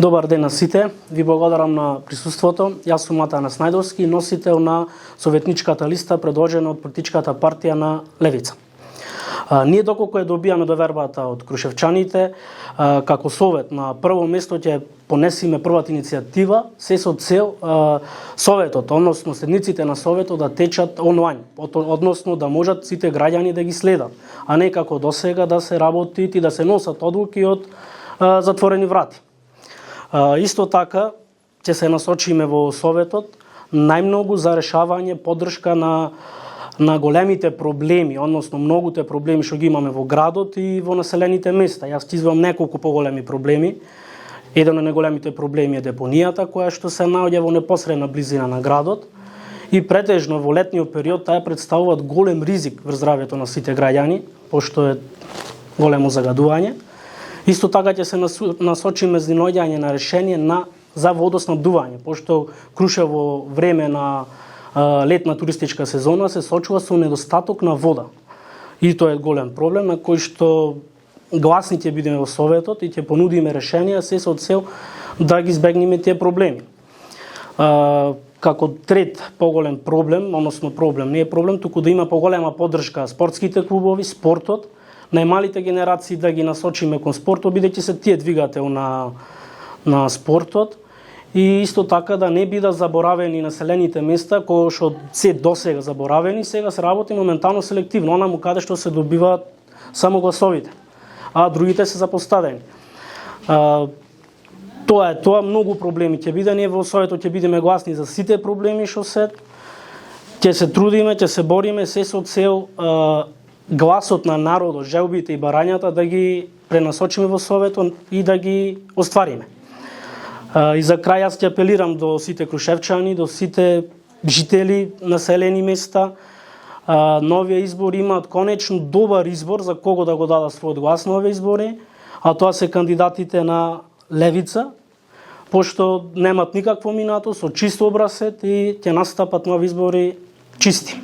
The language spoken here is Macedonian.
Добар ден на сите, ви благодарам на присуството. Јас сум Атанас Најдовски, носител на советничката листа предложена од политичката партија на Левица. Ние доколку ја добијаме довербата од крушевчаните, како совет на прво место ќе понесиме првата иницијатива, се со цел советот, односно седниците на советот да течат онлайн, односно да можат сите граѓани да ги следат, а не како досега да се работи и да се носат одлуки од затворени врати. Исто така ќе се насочиме во советот најмногу за решавање поддршка на големите проблеми, односно многуте проблеми што ги имаме во градот и во населените места. Јас ќе извам неколку поголеми проблеми. Еден од најголемите проблеми е депонијата, која што се наоѓа во непосредна близина на градот и претежно во летниот период таа представуваат голем ризик врз здравјето на сите граѓани, пошто е големо загадување. Исто така ќе се насочиме за наоѓање на решение за водоснабдување, пошто Крушево во време на летна туристичка сезона се сочува со недостаток на вода. И тоа е голем проблем на кој што гласни ќе бидеме во советот и ќе понудиме решенија се со цел да ги избегнеме тие проблеми. Како трет поголем проблем, односно проблем, не е проблем, туку да има поголема поддршка спортските клубови, спортот, најмалите генерации да ги насочиме кон спортот, бидејќи се тие двигател на спортот. И исто така да не бидат заборавени населените места кои што се досега заборавени, сега се работи моментално селективно, онаму каде што се добиваат само гласовите, а другите се запоставени. Тоа многу проблеми ќе биде, ние во советот ќе бидеме гласни за сите проблеми што се, ќе се трудиме, ќе се бориме се со цел гласот на народот, желбите и барањата да ги пренасочиме во советот и да ги оствариме. И за крај јас ќе апелирам до сите крушевчани, до сите жители населени места. Новија избори имаат конечно добар избор за кого да го дадат својот глас на овие избори, а тоа се кандидатите на Левица, пошто немат никакво минато, со чист образец и ќе настапат нови избори чисти.